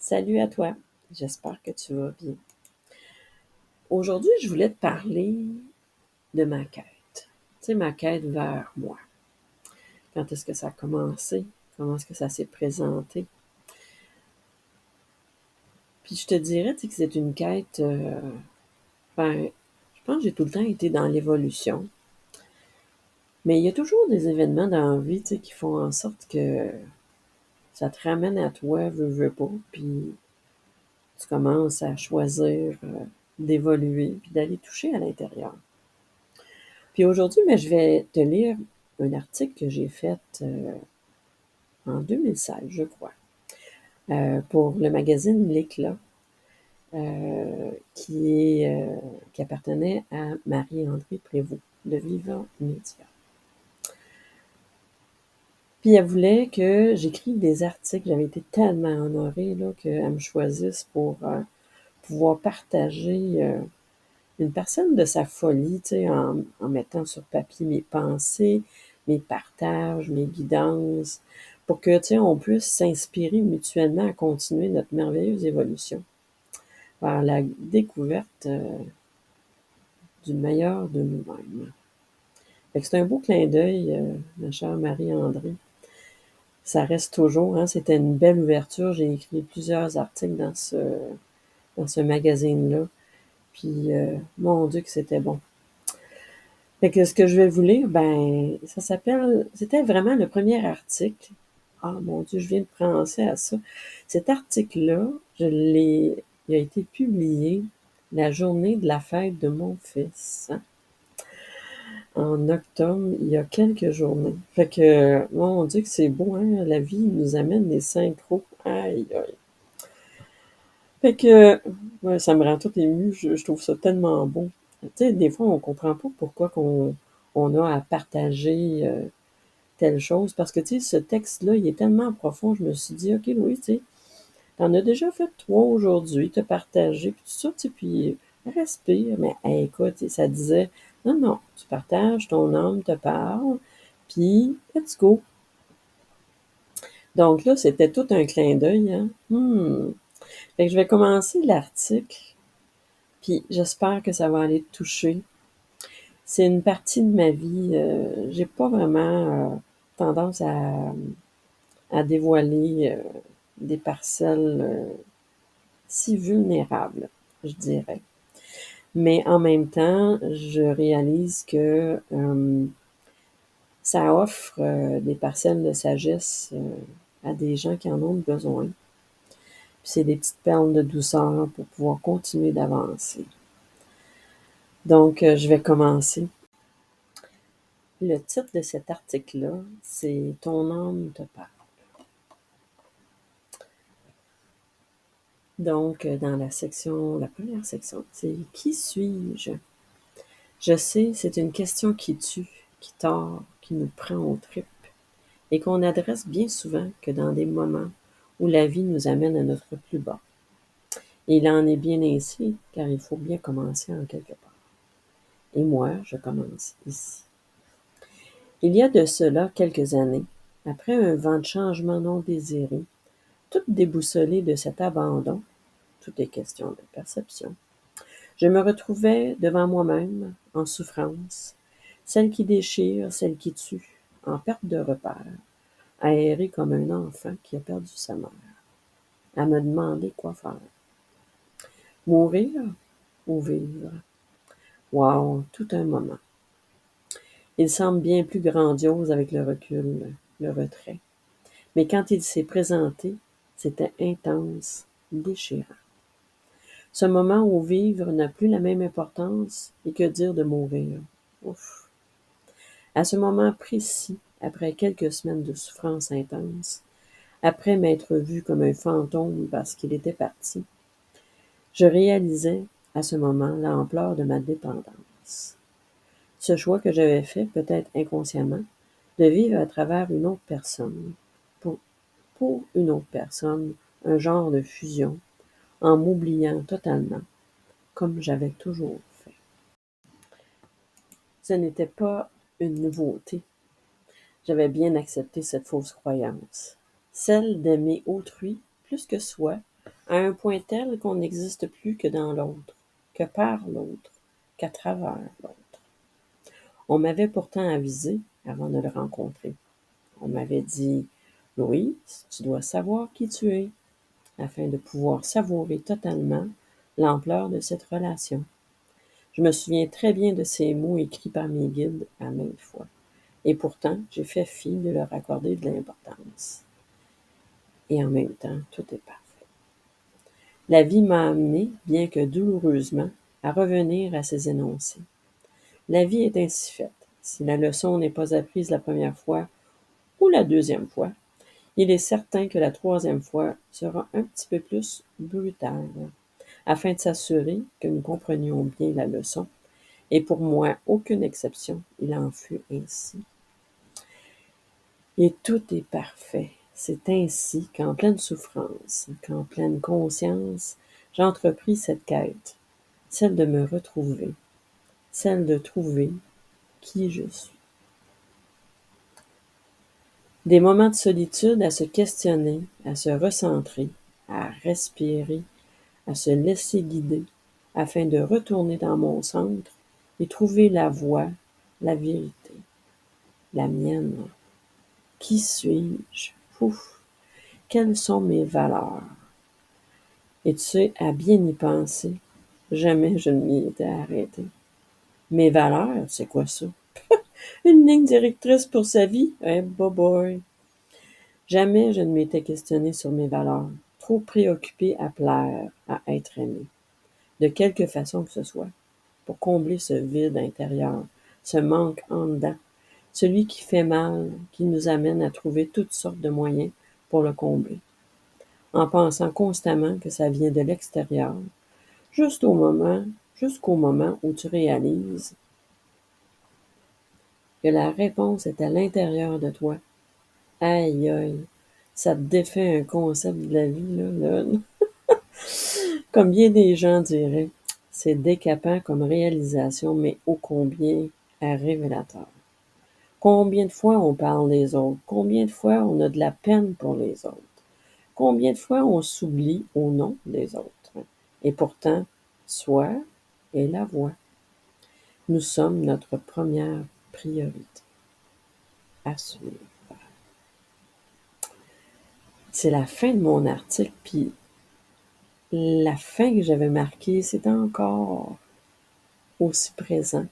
Salut à toi, j'espère que tu vas bien. Aujourd'hui, je voulais te parler de ma quête. Tu sais, ma quête vers moi. Quand est-ce que ça a commencé? Comment est-ce que ça s'est présenté? Puis je te dirais que c'est une quête, je pense que j'ai tout le temps été dans l'évolution. Mais il y a toujours des événements dans la vie, tu sais, qui font en sorte que ça te ramène à toi, veux pas, puis tu commences à choisir d'évoluer, puis d'aller toucher à l'intérieur. Puis aujourd'hui, je vais te lire un article que j'ai fait en 2016, je crois, pour le magazine L'Éclat, qui appartenait à Marie-André Prévost de Vivant Média. Puis elle voulait que j'écrive des articles. J'avais été tellement honorée là, qu'elle me choisisse pour pouvoir partager une personne de sa folie, tu sais, en mettant sur papier mes pensées, mes partages, mes guidances, pour que, tu sais, on puisse s'inspirer mutuellement à continuer notre merveilleuse évolution vers la découverte du meilleur de nous-mêmes. Fait que c'est un beau clin d'œil, ma chère Marie-André. Ça reste toujours, hein, c'était une belle ouverture. J'ai écrit plusieurs articles dans ce magazine-là. Puis, mon Dieu que c'était bon. Fait que ce que je vais vous lire, ça s'appelle, c'était vraiment le premier article. Ah mon Dieu, je viens de penser à ça. Cet article-là, il a été publié la journée de la fête de mon fils, hein, en octobre, il y a quelques journées. Fait que, mon Dieu que c'est beau, hein, la vie nous amène des synchros. Aïe, aïe. Fait que, ouais, ça me rend tout ému, je trouve ça tellement beau. Tu sais, des fois, on comprend pas pourquoi on a à partager telle chose, parce que, tu sais, ce texte-là, il est tellement profond, je me suis dit, OK, oui, tu sais, t'en as déjà fait 3 aujourd'hui, t'as partagé, puis tout ça, tu sais, puis respire. Mais hey, écoute, ça disait, non, non, tu partages, ton âme te parle, puis let's go. Donc là, c'était tout un clin d'œil, hein. Fait que je vais commencer l'article, puis j'espère que ça va aller te toucher. C'est une partie de ma vie, j'ai pas vraiment tendance à dévoiler des parcelles si vulnérables, je dirais. Mais en même temps, je réalise que ça offre des parcelles de sagesse à des gens qui en ont besoin. Puis c'est des petites perles de douceur pour pouvoir continuer d'avancer. Donc, je vais commencer. Le titre de cet article-là, c'est Ton âme te parle. Donc, dans la première section, c'est Qui suis-je? Je sais, c'est une question qui tue, qui tord, qui nous prend aux tripes et qu'on adresse bien souvent que dans des moments où la vie nous amène à notre plus bas. Et il en est bien ainsi, car il faut bien commencer en quelque part. Et moi, je commence ici. Il y a de cela quelques années, après un vent de changement non désiré, toute déboussolée de cet abandon, tout est question de perception, je me retrouvais devant moi-même, en souffrance, celle qui déchire, celle qui tue, en perte de repère, aérée comme un enfant qui a perdu sa mère, à me demander quoi faire. Mourir ou vivre? Wow, tout un moment. Il semble bien plus grandiose avec le recul, le retrait. Mais quand il s'est présenté, c'était intense, déchirant. Ce moment où vivre n'a plus la même importance, et que dire de mourir? Ouf. À ce moment précis, après quelques semaines de souffrance intense, après m'être vu comme un fantôme parce qu'il était parti, je réalisais à ce moment l'ampleur de ma dépendance. Ce choix que j'avais fait, peut-être inconsciemment, de vivre à travers une autre personne, pour une autre personne, un genre de fusion, en m'oubliant totalement, comme j'avais toujours fait. Ce n'était pas une nouveauté. J'avais bien accepté cette fausse croyance, celle d'aimer autrui plus que soi, à un point tel qu'on n'existe plus que dans l'autre, que par l'autre, qu'à travers l'autre. On m'avait pourtant avisé avant de le rencontrer. On m'avait dit: Louise, tu dois savoir qui tu es, afin de pouvoir savourer totalement l'ampleur de cette relation. Je me souviens très bien de ces mots écrits par mes guides à maintes fois. Et pourtant, j'ai fait fi de leur accorder de l'importance. Et en même temps, tout est parfait. La vie m'a amené, bien que douloureusement, à revenir à ces énoncés. La vie est ainsi faite. Si la leçon n'est pas apprise la première fois ou la deuxième fois, il est certain que la troisième fois sera un petit peu plus brutale, afin de s'assurer que nous comprenions bien la leçon. Et pour moi, aucune exception, il en fut ainsi. Et tout est parfait. C'est ainsi qu'en pleine souffrance, qu'en pleine conscience, j'entrepris cette quête, celle de me retrouver, celle de trouver qui je suis. Des moments de solitude à se questionner, à se recentrer, à respirer, à se laisser guider, afin de retourner dans mon centre et trouver la voie, la vérité, la mienne. Qui suis-je? Ouf! Quelles sont mes valeurs? Et tu sais, à bien y penser, jamais je ne m'y étais arrêtée. Mes valeurs, c'est quoi ça? Une ligne directrice pour sa vie? Eh, boy! Jamais je ne m'étais questionnée sur mes valeurs, trop préoccupée à plaire, à être aimée, de quelque façon que ce soit, pour combler ce vide intérieur, ce manque en dedans, celui qui fait mal, qui nous amène à trouver toutes sortes de moyens pour le combler, en pensant constamment que ça vient de l'extérieur, jusqu'au moment où tu réalises que la réponse est à l'intérieur de toi. Aïe, aïe, ça te défait un concept de la vie, là. Comme bien des gens diraient, c'est décapant comme réalisation, mais ô combien révélateur. Combien de fois on parle des autres? Combien de fois on a de la peine pour les autres? Combien de fois on s'oublie au nom des autres? Et pourtant, soi est la voie. Nous sommes notre première priorité à suivre. C'est la fin de mon article, puis la fin que j'avais marquée, c'est encore aussi présent.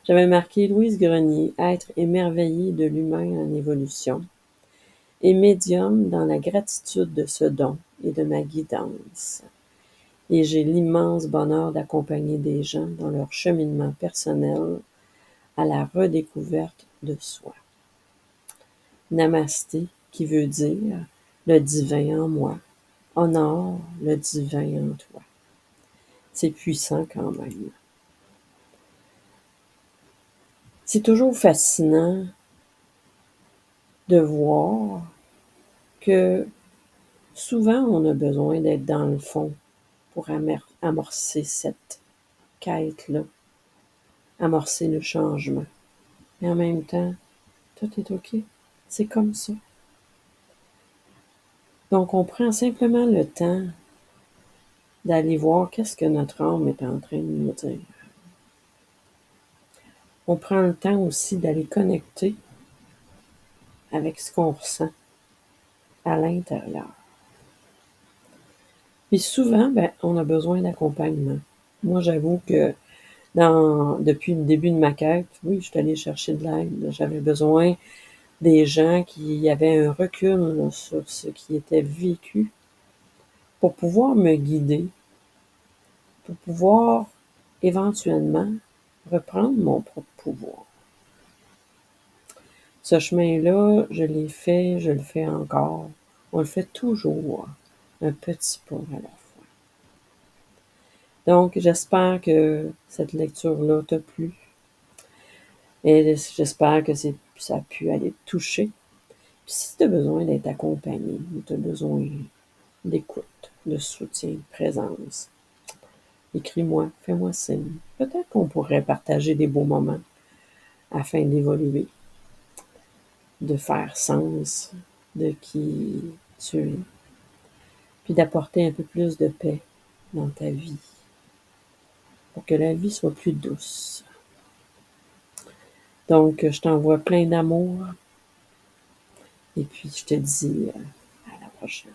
J'avais marqué Louise Grenier, être émerveillée de l'humain en évolution, et médium dans la gratitude de ce don et de ma guidance. Et j'ai l'immense bonheur d'accompagner des gens dans leur cheminement personnel à la redécouverte de soi. Namasté, qui veut dire le divin en moi, honore le divin en toi. C'est puissant quand même. C'est toujours fascinant de voir que souvent on a besoin d'être dans le fond pour amorcer cette quête-là, amorcer le changement. Mais en même temps, tout est OK. C'est comme ça. Donc, on prend simplement le temps d'aller voir qu'est-ce que notre âme est en train de nous dire. On prend le temps aussi d'aller connecter avec ce qu'on ressent à l'intérieur. Puis souvent, on a besoin d'accompagnement. Moi, j'avoue que depuis le début de ma quête, oui, je suis allée chercher de l'aide. J'avais besoin des gens qui avaient un recul là, sur ce qui était vécu pour pouvoir me guider, pour pouvoir éventuellement reprendre mon propre pouvoir. Ce chemin-là, je l'ai fait, je le fais encore. On le fait toujours, un petit pas à la fois. Donc, j'espère que cette lecture-là t'a plu. Et j'espère que ça a pu aller te toucher. Puis si tu as besoin d'être accompagné, ou tu as besoin d'écoute, de soutien, de présence, écris-moi, fais-moi signe. Peut-être qu'on pourrait partager des beaux moments afin d'évoluer, de faire sens de qui tu es, puis d'apporter un peu plus de paix dans ta vie pour que la vie soit plus douce. Donc, je t'envoie plein d'amour et puis je te dis à la prochaine.